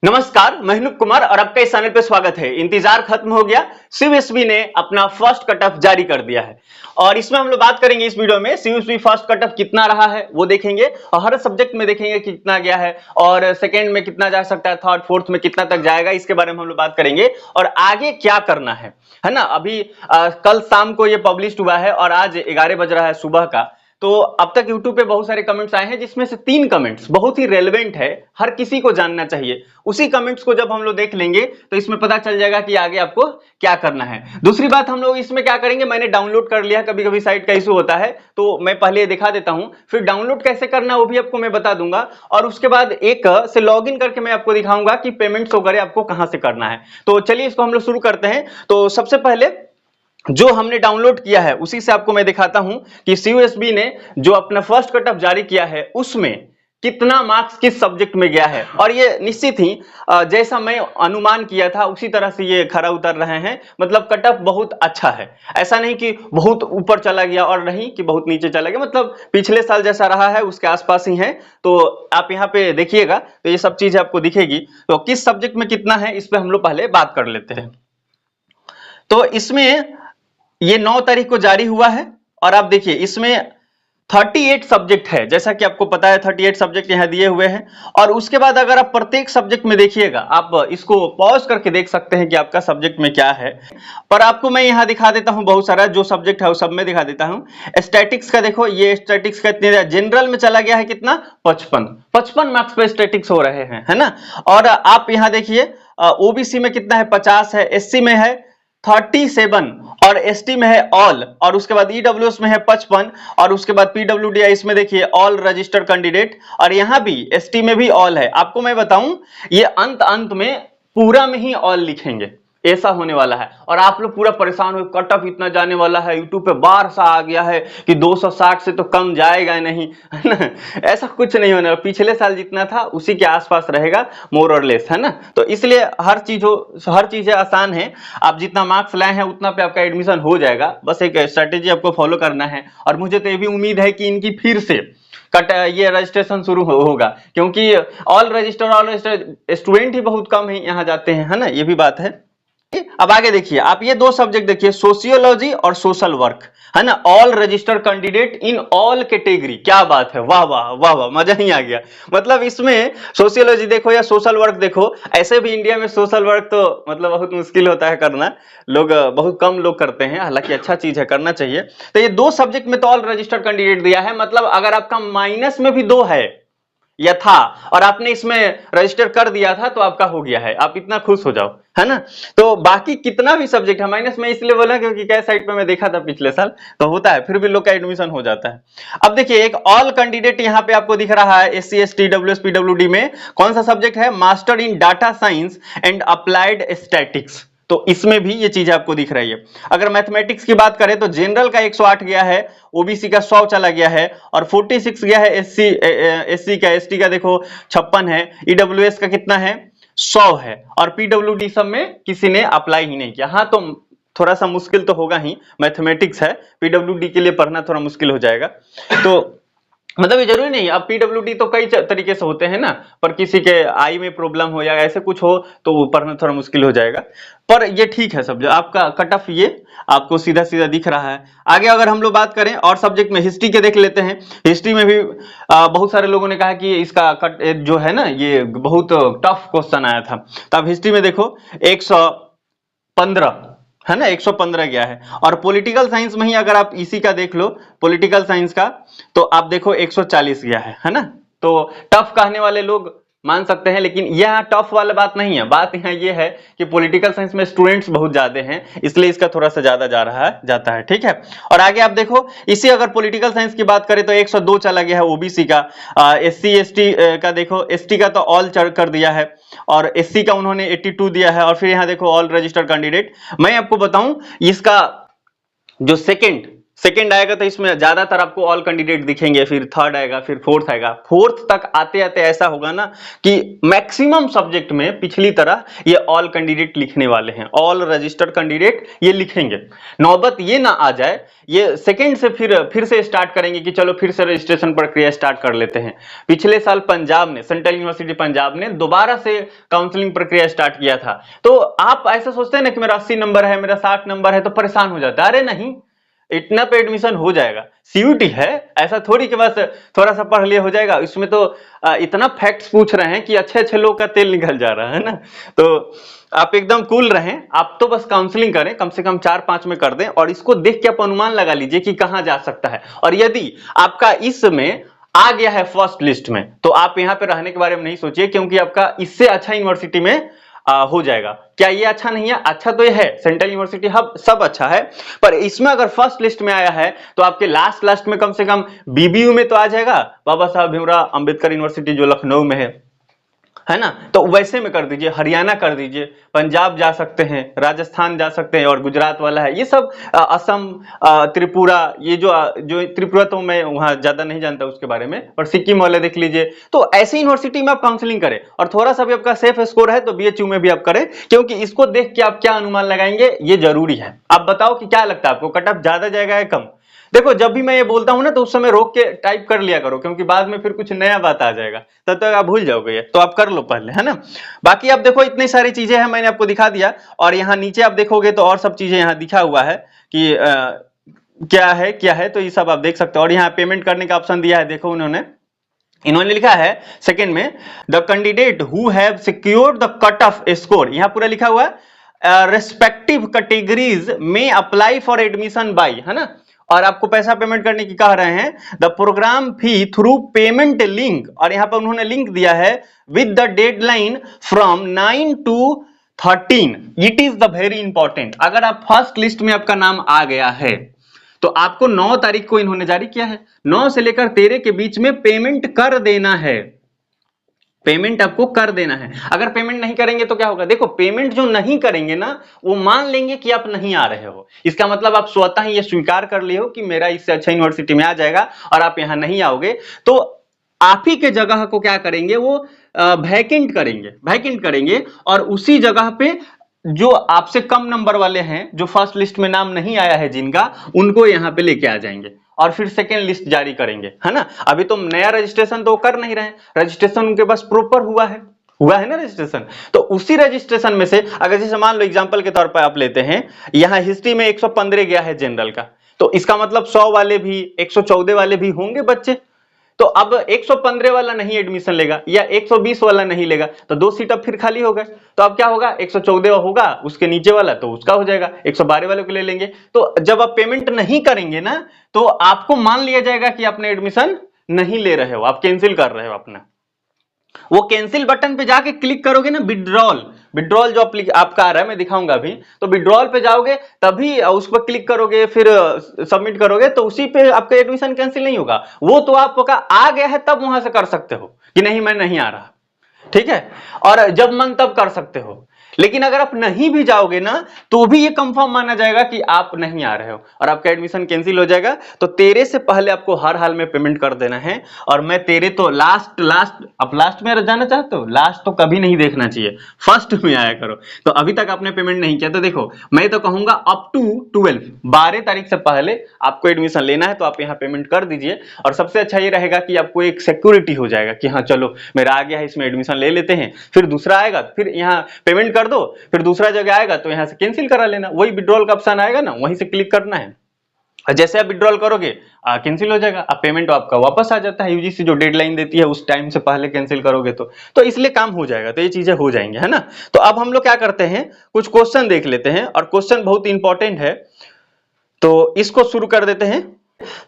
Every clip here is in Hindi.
नमस्कार, मैं अनुप कुमार और आपका इस चैनल पे स्वागत है। इंतजार खत्म हो गया। सीयूएसबी ने अपना फर्स्ट कट ऑफ जारी कर दिया है और इसमें हम लोग बात करेंगे इस वीडियो में सीयूएसबी फर्स्ट कट ऑफ कितना रहा है वो देखेंगे और हर सब्जेक्ट में देखेंगे कि कितना गया है और सेकंड में कितना जा सकता है, थर्ड फोर्थ में कितना तक जाएगा, इसके बारे में हम लोग बात करेंगे और आगे क्या करना है ना। अभी कल शाम को ये पब्लिश हुआ है और आज 11 बज रहा है सुबह का। तो अब तक YouTube पे बहुत सारे कमेंट्स आए हैं जिसमें से 3 कमेंट्स बहुत ही रेलेवेंट है, हर किसी को जानना चाहिए। उसी कमेंट्स को जब हम लोग देख लेंगे तो इसमें पता चल जाएगा कि आगे आपको क्या करना है। दूसरी बात, हम लोग इसमें क्या करेंगे, मैंने डाउनलोड कर लिया, कभी कभी साइट का इशू होता है तो मैं पहले दिखा देता हूं, फिर डाउनलोड कैसे करना वो भी आपको मैं बता दूंगा और उसके बाद एक से लॉगिन करके मैं आपको दिखाऊंगा कि पेमेंट्स वगैरह आपको कहां से करना है। तो चलिए इसको हम लोग शुरू करते हैं। तो सबसे पहले जो हमने डाउनलोड किया है उसी से आपको मैं दिखाता हूं कि सीयूएसबी ने जो अपना फर्स्ट कट ऑफ जारी किया है उसमें कितना मार्क्स किस सब्जेक्ट में गया है और ये निश्चित ही जैसा मैं अनुमान किया था उसी तरह से ये खरा उतर रहे हैं। मतलब कट ऑफ बहुत अच्छा है, ऐसा नहीं कि बहुत ऊपर चला गया और नहीं कि बहुत नीचे चला गया, मतलब पिछले साल जैसा रहा है उसके आसपास ही है। तो आप यहाँ पे देखिएगा तो ये सब चीज आपको दिखेगी। तो किस सब्जेक्ट में कितना है इस पर हम लोग पहले बात कर लेते हैं। तो इसमें ये 9 तारीख को जारी हुआ है और आप देखिए इसमें 38 सब्जेक्ट है, जैसा कि आपको पता है 38 सब्जेक्ट यहां दिए हुए हैं। और उसके बाद अगर आप प्रत्येक सब्जेक्ट में देखिएगा, आप इसको पॉज करके देख सकते हैं कि आपका सब्जेक्ट में क्या है। पर आपको मैं यहां दिखा देता हूं बहुत सारा जो सब्जेक्ट है वो सब में दिखा देता हूं। स्टैटिक्स का देखो, ये स्टैटिक्स का इतने जनरल में चला गया है कितना 55 मार्क्स पे स्टैटिक्स हो रहे हैं, है ना। और आप यहां देखिए ओबीसी में कितना है 50 है, एससी में है 37 और एसटी में है ऑल, और उसके बाद ईडब्ल्यूएस में है 55 और उसके बाद पीडब्ल्यूडी इसमें देखिए ऑल रजिस्टर्ड कैंडिडेट और यहां भी एसटी में भी ऑल है। आपको मैं बताऊं ये अंत में पूरा में ही ऑल लिखेंगे, ऐसा होने वाला है। और आप लोग पूरा परेशान हो, कट ऑफ इतना जाने वाला है, यूट्यूब पे बार सा आ गया है कि 260 से तो कम जाएगा नहीं, है ना। ऐसा कुछ नहीं होने वाला, पिछले साल जितना था उसी के आसपास रहेगा मोर और लेस, है ना। तो इसलिए हर चीजें आसान है, आप जितना मार्क्स लाए हैं उतना पे आपका एडमिशन हो जाएगा। बस एक स्ट्रेटेजी आपको फॉलो करना है और मुझे तो ये भी उम्मीद है कि इनकी फिर से ये रजिस्ट्रेशन शुरू होगा, क्योंकि ऑल रजिस्टर्ड स्टूडेंट ही बहुत कम है यहाँ जाते हैं, है ना, ये भी बात है। अब आगे देखिए, आप ये 2 सब्जेक्ट देखिए, सोशियोलॉजी और सोशल वर्क, है ना। All registered candidate in all category, क्या बात है, वाह वाह वाह वाह, मजा ही आ गया। मतलब इसमें सोशियोलॉजी देखो या सोशल वर्क देखो, ऐसे भी इंडिया में सोशल वर्क तो मतलब बहुत मुश्किल होता है करना, लोग बहुत कम लोग करते हैं, हालांकि अच्छा चीज है, करना चाहिए। तो ये 2 सब्जेक्ट में तो ऑल रजिस्टर्ड कैंडिडेट दिया है, मतलब अगर आपका माइनस में भी 2 है या था और आपने इसमें रजिस्टर कर दिया था तो आपका हो गया है, आप इतना खुश हो जाओ, है ना। तो बाकी कितना भी सब्जेक्ट है माइनस में, इसलिए बोला क्योंकि क्या साइट पे मैं देखा था पिछले साल तो होता है, फिर भी लोग का एडमिशन हो जाता है। अब देखिए एक ऑल कैंडिडेट यहाँ पे आपको दिख रहा है, एससी एसटी डब्ल्यूएस पीडब्ल्यूडी में कौन सा सब्जेक्ट है, master in data science and applied statics. तो इसमें भी ये चीज आपको दिख रही है। अगर मैथमेटिक्स की बात करें तो जनरल का 108 गया है, ओबीसी का 100 चला गया है और 46 गया है एससी का, एसटी का देखो 56 है, ईडब्ल्यूएस का कितना है 100 है और पीडब्ल्यूडी सब में किसी ने अप्लाई ही नहीं किया। हाँ तो थोड़ा सा मुश्किल तो होगा ही, मैथमेटिक्स है, पीडब्ल्यूडी के लिए पढ़ना थोड़ा मुश्किल हो जाएगा। तो मतलब ये जरूरी नहीं, अब पीडब्ल्यूडी तो कई तरीके से होते हैं ना, पर किसी के आई में प्रॉब्लम हो या ऐसे कुछ हो तो वो पढ़ना थोड़ा मुश्किल हो जाएगा। पर ये ठीक है, सब जो आपका कट ऑफ ये आपको सीधा सीधा दिख रहा है। आगे अगर हम लोग बात करें और सब्जेक्ट में, हिस्ट्री के देख लेते हैं। हिस्ट्री में भी बहुत सारे लोगों ने कहा कि इसका कट जो है ना ये बहुत टफ क्वेश्चन आया था, तो अब हिस्ट्री में देखो 115 है ना, 115 गया है। और पॉलिटिकल साइंस में ही अगर आप इसी का देख लो, पॉलिटिकल साइंस का, तो आप देखो 140 गया है ना। तो टफ कहने वाले लोग मान सकते हैं, लेकिन यह टफ वाला बात नहीं है। बात यहाँ ये है कि पॉलिटिकल साइंस में स्टूडेंट्स बहुत ज्यादा हैं, इसलिए इसका थोड़ा सा ज्यादा जाता है, ठीक है। और आगे आप देखो इसी अगर पॉलिटिकल साइंस की बात करें तो 102 चला गया है ओबीसी का, एससी एसटी का देखो, एसटी का तो ऑल कर दिया है और एससी का उन्होंने 82 दिया है। और फिर यहाँ देखो ऑल रजिस्टर्ड कैंडिडेट। मैं आपको बताऊं इसका जो सेकंड सेकंड आएगा तो इसमें ज्यादातर आपको ऑल कैंडिडेट दिखेंगे, फिर थर्ड आएगा, फिर फोर्थ आएगा। फोर्थ तक आते आते ऐसा होगा ना कि मैक्सिमम सब्जेक्ट में पिछली तरह ये ऑल कैंडिडेट लिखने वाले हैं, ऑल रजिस्टर्ड कैंडिडेट ये लिखेंगे। नौबत ये ना आ जाए, ये सेकंड से फिर से स्टार्ट करेंगे कि चलो फिर से रजिस्ट्रेशन प्रक्रिया स्टार्ट कर लेते हैं। पिछले साल पंजाब ने, सेंट्रल यूनिवर्सिटी पंजाब ने दोबारा से काउंसलिंग प्रक्रिया स्टार्ट किया था। तो आप ऐसा सोचते हैं ना कि मेरा 80 नंबर है, मेरा 60 नंबर है, तो परेशान हो जाता है। अरे नहीं, इतना पे एडमिशन हो जाएगा। सीयूटी है, ऐसा थोड़ी कि बस थोड़ा सा पढ़ लिया हो जाएगा। इसमें तो इतना फैक्ट्स पूछ रहे हैं कि अच्छे अच्छे लोग का तेल निकल जा रहा है ना। तो आप एकदम कूल रहें, आप तो बस काउंसलिंग करें, कम से कम 4-5 में कर दें, और इसको देख के आप अनुमान लगा लीजिए कि कहां जा सकता है। और यदि आपका इसमें आ गया है फर्स्ट लिस्ट में, तो आप यहां पे रहने के बारे में नहीं सोचिए, क्योंकि आपका इससे अच्छा यूनिवर्सिटी में हो जाएगा। क्या ये अच्छा नहीं है? अच्छा तो ये है, सेंट्रल यूनिवर्सिटी हब सब अच्छा है, पर इसमें अगर फर्स्ट लिस्ट में आया है तो आपके लास्ट में कम से कम बीबीयू में तो आ जाएगा, बाबा साहब भीमराव अंबेडकर यूनिवर्सिटी जो लखनऊ में है ना। तो वैसे में कर दीजिए, हरियाणा कर दीजिए, पंजाब जा सकते हैं, राजस्थान जा सकते हैं, और गुजरात वाला है ये सब, असम, त्रिपुरा, ये जो त्रिपुरा तो मैं वहां ज्यादा नहीं जानता उसके बारे में, पर सिक्किम वाले देख लीजिए। तो ऐसी यूनिवर्सिटी में आप काउंसलिंग करें, और थोड़ा सा भी आपका सेफ स्कोर है तो बीएचयू में भी आप करें, क्योंकि इसको देख के आप क्या अनुमान लगाएंगे ये जरूरी है। आप बताओ कि क्या लगता है आपको, कट ऑफ ज्यादा जाएगा या कम? देखो, जब भी मैं ये बोलता हूं ना तो उस समय रोक के टाइप कर लिया करो, क्योंकि बाद में फिर कुछ नया बात आ जाएगा, तब तक आप भूल जाओगे। ये तो आप कर लो पहले, है ना। बाकी आप देखो, इतनी सारी चीजें हैं, मैंने आपको दिखा दिया। और यहाँ नीचे आप देखोगे तो और सब चीजें यहाँ दिखा हुआ है कि क्या है, तो ये सब आप देख सकते हो। और यहाँ पेमेंट करने का ऑप्शन दिया है, देखो इन्होंने लिखा है सेकंड में, the candidate who have secured the cut off score, यहाँ पूरा लिखा हुआ है, रेस्पेक्टिव कैटेगरीज में अप्लाई फॉर एडमिशन बाई, है ना। और आपको पैसा पेमेंट करने की कह रहे हैं, the programme fee through payment link, और यहां पर उन्होंने लिंक दिया है with the deadline from 9 to 13। It is the very important. अगर आप फर्स्ट लिस्ट में आपका नाम आ गया है तो आपको 9 तारीख को इन्होंने जारी किया है, 9 से लेकर 13 के बीच में पेमेंट कर देना है। पेमेंट आपको कर देना है। अगर पेमेंट नहीं करेंगे तो क्या होगा? देखो, पेमेंट जो नहीं करेंगे ना, वो मान लेंगे कि आप नहीं आ रहे हो। इसका मतलब आप स्वतः ही ये स्वीकार कर लिए हो कि मेरा इससे अच्छा यूनिवर्सिटी में आ जाएगा, और आप यहां नहीं आओगे, तो आप ही के जगह को क्या करेंगे, वो वैकेंट करेंगे, और उसी जगह पे जो आपसे कम नंबर वाले हैं, जो फर्स्ट लिस्ट में नाम नहीं आया है जिनका, उनको यहां पे लेके आ जाएंगे, और फिर सेकेंड लिस्ट जारी करेंगे, है ना। अभी तो नया रजिस्ट्रेशन तो कर नहीं रहे, रजिस्ट्रेशन उनके पास प्रॉपर हुआ है ना रजिस्ट्रेशन। तो उसी रजिस्ट्रेशन में से, अगर जैसे मान लो एग्जांपल के तौर पर आप लेते हैं, यहां हिस्ट्री में 115 गया है जनरल का, तो इसका मतलब 100 वाले भी, 114 वाले भी होंगे बच्चे। तो अब 115 वाला नहीं एडमिशन लेगा, या 120 वाला नहीं लेगा, तो 2 सीट अब फिर खाली हो गए। तो अब क्या होगा, 114 होगा, उसके नीचे वाला तो उसका हो जाएगा, 112 वाले को ले लेंगे। तो जब आप पेमेंट नहीं करेंगे ना, तो आपको मान लिया जाएगा कि आपने एडमिशन नहीं ले रहे हो, आप कैंसिल कर रहे हो अपना। वो कैंसिल बटन पे जाके क्लिक करोगे ना, विड्रॉल जो आपका आ रहा है, मैं दिखाऊंगा अभी। तो विड्रॉल पे जाओगे, तभी उस पर क्लिक करोगे, फिर सबमिट करोगे, तो उसी पे आपका एडमिशन कैंसिल नहीं होगा। वो तो आपका आ गया है तब वहां से कर सकते हो कि नहीं मैं नहीं आ रहा, ठीक है। और जब मन तब कर सकते हो। लेकिन अगर आप नहीं भी जाओगे ना, तो भी ये कंफर्म माना जाएगा कि आप नहीं आ रहे हो, और आपका एडमिशन कैंसिल हो जाएगा। तो 13 से पहले आपको हर हाल में पेमेंट कर देना है। और मैं 13 तो लास्ट में जाना चाहते हो, लास्ट तो कभी नहीं देखना चाहिए, फर्स्ट में आया करो। तो अभी तक आपने पेमेंट नहीं किया, तो देखो, मैं तो कहूंगा अप टू 12 तारीख से पहले आपको एडमिशन लेना है, तो आप यहाँ पेमेंट कर दीजिए। और सबसे अच्छा ये रहेगा कि आपको एक सिक्योरिटी हो जाएगा कि हाँ चलो मेरा आ गया है, इसमें एडमिशन ले लेते हैं, फिर दूसरा आएगा, फिर यहाँ पेमेंट कर दो, फिर दूसरा जगह आएगा तो यहां से कैंसिल करा लेना। वही विड्रॉल का ऑप्शन आएगा ना, वहीं से क्लिक करना है, और जैसे आप विड्रॉल करोगे कैंसिल हो जाएगा, अब पेमेंट आपका वापस आ जाता है। यूजीसी जो डेडलाइन देती है उस टाइम से पहले कैंसिल करोगे तो इसलिए काम हो जाएगा। तो ये चीजें हो जाएंगे, है ना। तो अब हम लोग क्या करते हैं, कुछ क्वेश्चन देख लेते हैं, और क्वेश्चन बहुत इंपॉर्टेंट है, तो इसको शुरू कर देते हैं।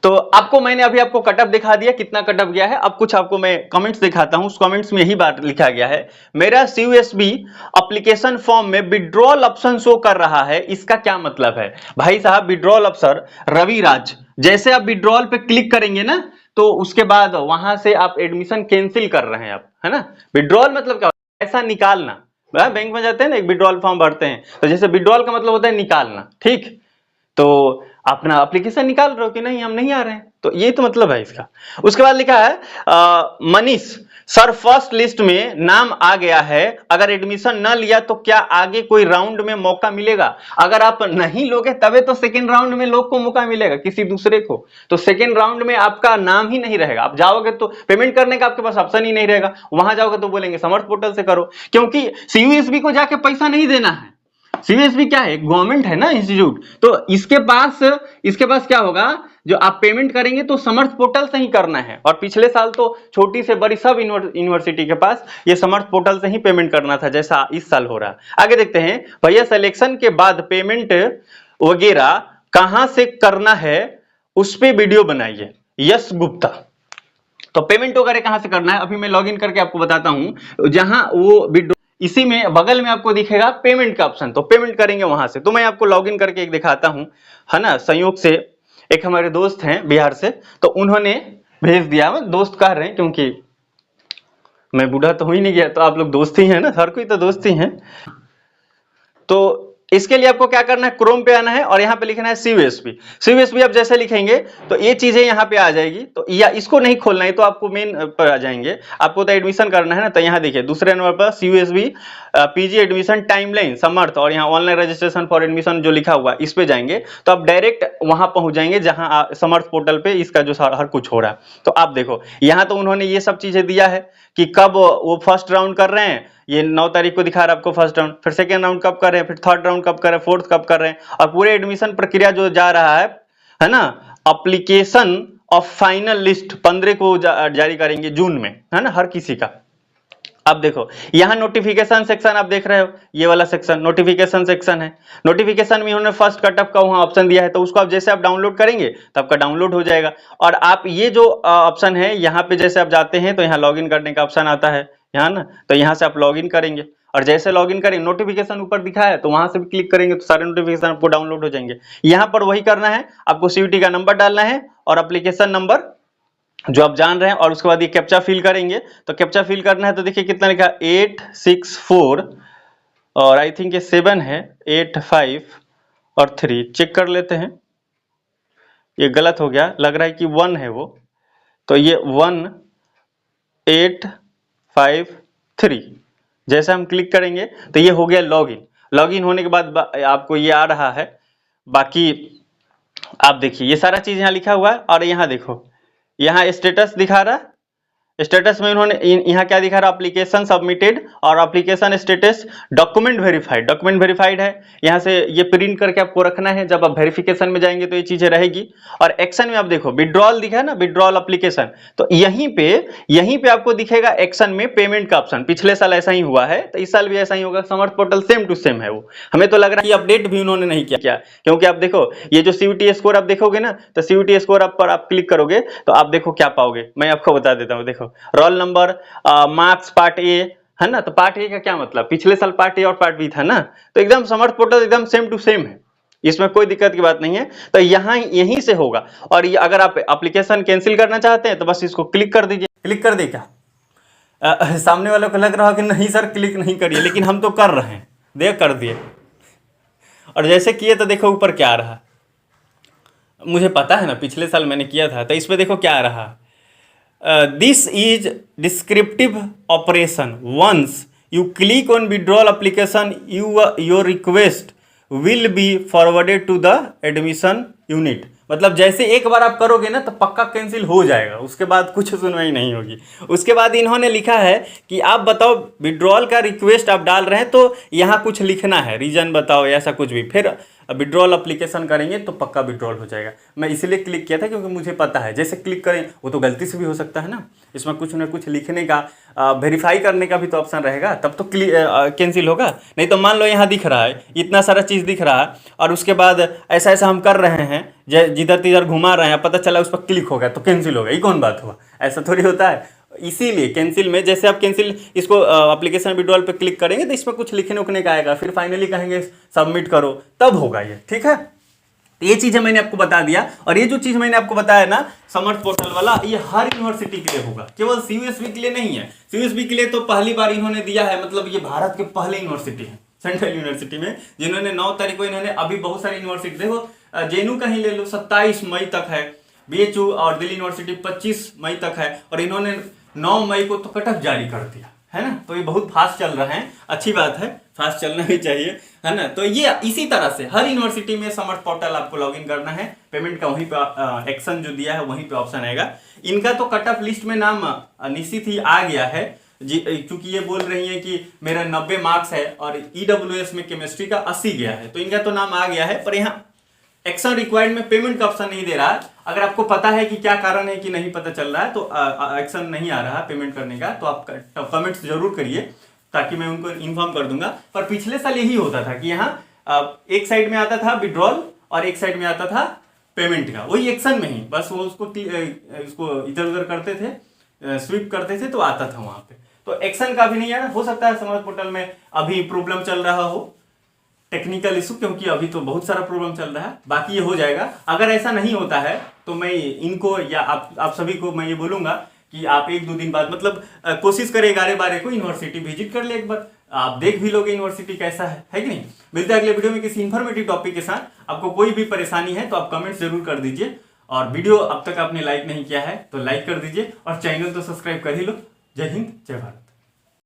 तो आपको मैंने अभी आपको कटअप दिखा दिया, कितना कटअप गया है। अब कुछ आपको मैं कमेंट्स दिखाता हूं, उस कमेंट्स में यही बात लिखा गया है, मेरा सीयूएसबी एप्लीकेशन फॉर्म में विड्रॉल ऑप्शन शो कर रहा है, इसका क्या मतलब है? भाई साहब, विड्रॉल अफसर रविराज, जैसे आप विड्रॉल पे क्लिक करेंगे ना, तो उसके बाद वहां से आप एडमिशन कैंसिल कर रहे हैं आप, है ना। विड्रॉल मतलब क्या, पैसा निकालना। बैंक में जाते हैं ना, एक विड्रॉल फॉर्म भरते हैं, तो जैसे विड्रॉल का मतलब होता है निकालना, ठीक। तो अपना एप्लीकेशन निकाल रहे हो कि नहीं हम नहीं आ रहे हैं, तो ये तो मतलब है इसका। उसके बाद लिखा है मनीष सर फर्स्ट लिस्ट में नाम आ गया है, अगर एडमिशन न लिया तो क्या आगे कोई राउंड में मौका मिलेगा? अगर आप नहीं लोगे तबे तो सेकेंड राउंड में लोग को मौका मिलेगा किसी दूसरे को, तो सेकेंड राउंड में आपका नाम ही नहीं रहेगा। आप जाओगे तो पेमेंट करने का आपके पास ऑप्शन ही नहीं रहेगा, वहां जाओगे तो बोलेंगे समर्थ पोर्टल से करो, क्योंकि सीयूएसबी को जाके पैसा नहीं देना है। सीयूएसबी क्या है, गवर्नमेंट है ना इंस्टीट्यूट, तो इसके पास क्या होगा, जो आप पेमेंट करेंगे तो समर्थ पोर्टल से ही करना है। और पिछले साल तो छोटी से बड़ी सब यूनिवर्सिटी के पास ये समर्थ पोर्टल से ही पेमेंट करना था, जैसा इस साल हो रहा। आगे देखते हैं भैया, सिलेक्शन के बाद पेमेंट वगैरह कहां से करना है उस पे वीडियो बनाइए, यश गुप्ता। तो पेमेंट वगैरह कहां से करना है अभी मैं लॉगिन करके आपको बताता हूं। जहां वो वीडियो इसी में बगल में आपको दिखेगा पेमेंट का ऑप्शन, तो पेमेंट करेंगे वहां से। तो मैं आपको लॉगिन करके एक दिखाता हूं, है ना। संयोग से एक हमारे दोस्त हैं बिहार से, तो उन्होंने भेज दिया, दोस्त कह रहे हैं क्योंकि मैं बूढ़ा तो हो ही नहीं गया, तो आप लोग दोस्त ही हैं ना, हर कोई तो दोस्त ही है। तो इसके लिए आपको क्या करना है, क्रोम पे आना है और यहाँ पे लिखना है सीयूएसबी। सीयूएसबी आप जैसे लिखेंगे तो ये चीजें यहाँ पे आ जाएगी, तो या इसको नहीं खोलना है तो आपको मेन पर आ जाएंगे। आपको तो एडमिशन करना है ना, तो यहाँ देखिए दूसरे नंबर पर सीयूएसबी पीजी एडमिशन टाइमलाइन समर्थ, और यहाँ ऑनलाइन रजिस्ट्रेशन फॉर एडमिशन जो लिखा हुआ इस पे जाएंगे तो आप डायरेक्ट वहां पहुंच जाएंगे जहां समर्थ पोर्टल पे इसका जो हर कुछ हो रहा है। तो आप देखो यहाँ तो उन्होंने ये सब चीजें दिया है कि कब वो फर्स्ट राउंड कर रहे हैं, ये 9 तारीख को दिखा रहा है आपको फर्स्ट राउंड, फिर सेकेंड राउंड कब कर रहे हैं, फिर थर्ड राउंड कब कर रहे हैं, फोर्थ कब कर रहे हैं, और पूरे एडमिशन प्रक्रिया जो जा रहा है ना। एप्लीकेशन ऑफ फाइनल लिस्ट 15 को जारी करेंगे जून में, है ना, हर किसी का। अब देखो यहाँ नोटिफिकेशन सेक्शन आप देख रहे हो, ये वाला सेक्शन नोटिफिकेशन सेक्शन है। नोटिफिकेशन में उन्होंने फर्स्ट कटअप का वहां ऑप्शन दिया है, तो उसको आप जैसे आप डाउनलोड करेंगे तो आपका डाउनलोड हो जाएगा। और आप ये जो ऑप्शन है यहाँ पे जैसे आप जाते हैं तो यहाँ लॉगिन करने का ऑप्शन आता है यहाँ ना, तो यहाँ से आप लॉगिन करेंगे और जैसे लॉगिन करेंगे नोटिफिकेशन ऊपर दिखा है तो वहां से भी क्लिक करेंगे तो सारे नोटिफिकेशन आपको डाउनलोड हो जाएंगे। यहाँ पर वही करना है, आपको सीयूटी का नंबर डालना है और एप्लीकेशन नंबर जो आप जान रहे हैं, और उसके बाद ये कैप्चा फिल करेंगे। तो कैप्चा फिल करना है तो देखिए कितना लिखा 864 और आई थिंक ये 7 है, 85 और 3 चेक कर लेते हैं। ये गलत हो गया, लग रहा है कि 1 है वो, तो ये 1853 जैसे हम क्लिक करेंगे तो ये हो गया लॉगिन। लॉगिन होने के बाद आपको ये आ रहा है, बाकी आप देखिए ये सारा चीज यहाँ लिखा हुआ है। और यहाँ देखो यहाँ स्टेटस दिखा रहा है, स्टेटस में उन्होंने यहाँ क्या दिखा रहा है, एप्लीकेशन सबमिटेड और application status document verified. Document verified है, यहाँ से ये प्रिंट करके आपको रखना है, जब आप वेरिफिकेशन में जाएंगे तो ये चीजें रहेगी। और एक्शन में आप देखो विड्रॉल दिखा है ना, विड्रॉल एप्लीकेशन, तो यहीं पे आपको दिखेगा एक्शन में पेमेंट का ऑप्शन। पिछले साल ऐसा ही हुआ है तो इस साल भी ऐसा ही होगा। समर्थ पोर्टल सेम टू सेम है वो, हमें तो लग रहा है कि अपडेट भी उन्होंने नहीं किया, क्योंकि आप देखो ये जो सीयूटी स्कोर आप देखोगे ना, तो सीयूटी स्कोर पर आप क्लिक करोगे तो आप देखो क्या पाओगे, मैं आपको बता देता हूँ। देखो roll number, marks part A, है ना, तो पार्ट ए का क्या मतलब, पिछले साल पार्ट ए और पार्ट बी था ना, तो एकदम समर्थ पोर्टल एकदम सेम टू सेम है, इसमें कोई दिक्कत की बात नहीं है। तो यहाँ यहीं से होगा। और ये अगर आप एप्लीकेशन कैंसिल करना चाहते हैं तो बस इसको क्लिक कर दीजिए। क्लिक कर दे क्या, सामने वालों को लग रहा है कि नहीं सर क्लिक नहीं करिए, लेकिन हम तो कर रहे हैं, देख कर दिए। और जैसे किए तो देखो ऊपर क्या आ रहा, मुझे पता है ना, पिछले साल मैंने किया था। तो इस पे देखो क्या आ रहा, this is descriptive operation, once you click on withdrawal application your request will be forwarded to the admission unit. मतलब जैसे एक बार आप करोगे ना तो पक्का कैंसिल हो जाएगा, उसके बाद कुछ सुनवाई नहीं होगी। उसके बाद इन्होंने लिखा है कि आप बताओ विड्रॉल का रिक्वेस्ट आप डाल रहे हैं तो यहाँ कुछ लिखना है, रीजन बताओ या ऐसा कुछ भी, फिर विड्रॉल एप्लीकेशन करेंगे तो पक्का विड्रॉल हो जाएगा। मैं इसीलिए क्लिक किया था क्योंकि मुझे पता है जैसे क्लिक करें वो तो गलती से भी हो सकता है ना, इसमें कुछ ना कुछ लिखने का, वेरीफाई करने का भी तो ऑप्शन रहेगा, तब तो कैंसिल होगा। नहीं तो मान लो यहाँ दिख रहा है इतना सारा चीज़ दिख रहा है और उसके बाद ऐसा ऐसा हम कर रहे हैं, जिधर तिधर घुमा रहे हैं, पता चला उस पर क्लिक हो गया तो कैंसिल हो गया, ये कौन बात हुआ, ऐसा थोड़ी होता है। इसीलिए कैंसिल में जैसे आप कैंसिल इसको एप्लीकेशन विड्रॉल पे क्लिक करेंगे तो इसमें कुछ लिखने उखने का आएगा, फिर फाइनली कहेंगे सबमिट करो, तब होगा ये, ठीक है। ये चीजें मैंने आपको बता दिया। और ये जो चीज मैंने आपको बताया ना समर्थ पोर्टल वाला, ये हर यूनिवर्सिटी के लिए होगा, केवल सीयूएसबी के लिए नहीं है। सीयूएसबी के लिए तो पहली बार इन्होंने दिया है, मतलब ये भारत के पहले यूनिवर्सिटी है सेंट्रल यूनिवर्सिटी में जिन्होंने 9 तारीख को इन्होंने, अभी बहुत सारी यूनिवर्सिटी देखो जेएनयू का ही ले लो 27 मई तक है, बीएचयू और दिल्ली यूनिवर्सिटी 25 मई तक है, और इन्होंने 9 मई को तो कट ऑफ जारी कर दिया है ना। तो ये बहुत फास्ट चल रहा है, अच्छी बात है, फास्ट चलना भी चाहिए, है ना। तो ये इसी तरह से हर यूनिवर्सिटी में समर्थ पोर्टल आपको लॉगिन करना है, पेमेंट का वहीं पे एक्शन जो दिया है वहीं पे ऑप्शन आएगा। इनका तो कट ऑफ लिस्ट में नाम निश्चित ही आ गया है जी, क्योंकि ये बोल रही है कि मेरा 90 मार्क्स है और ईडब्ल्यूएस में केमिस्ट्री का 80 गया है, तो इनका तो नाम आ गया है, पर यहाँ एक्शन रिक्वायर्ड में पेमेंट का ऑप्शन नहीं दे रहा है। अगर आपको पता है कि क्या कारण है कि नहीं पता चल रहा है, तो एक्शन नहीं आ रहा है पेमेंट करने का, तो आप कमेंट्स जरूर करिए ताकि मैं उनको इन्फॉर्म कर दूंगा। पर पिछले साल यही होता था कि यहाँ एक साइड में आता था विड्रॉल और एक साइड में आता था पेमेंट का, वही एक्शन में ही, बस वो उसको इधर उधर करते थे, स्वीप करते थे, तो आता था वहां पे। तो एक्शन का भी नहीं आया, हो सकता है समर्थ पोर्टल में अभी प्रॉब्लम चल रहा हो, टेक्निकल इशू, क्योंकि अभी तो बहुत सारा प्रॉब्लम चल रहा है, बाकी ये हो जाएगा। अगर ऐसा नहीं होता है तो मैं इनको या आप सभी को मैं ये बोलूंगा कि आप 1-2 दिन बाद मतलब कोशिश करें 11-12 को यूनिवर्सिटी विजिट कर ले, एक बार आप देख भी लोगे यूनिवर्सिटी कैसा है कि नहीं। मिलते हैं अगले वीडियो में किसी इन्फॉर्मेटिव टॉपिक के साथ। आपको कोई भी परेशानी है तो आप कमेंट जरूर कर दीजिए, और वीडियो अब तक आपने लाइक नहीं किया है तो लाइक कर दीजिए, और चैनल तो सब्सक्राइब कर ही लो। जय हिंद, जय भारत।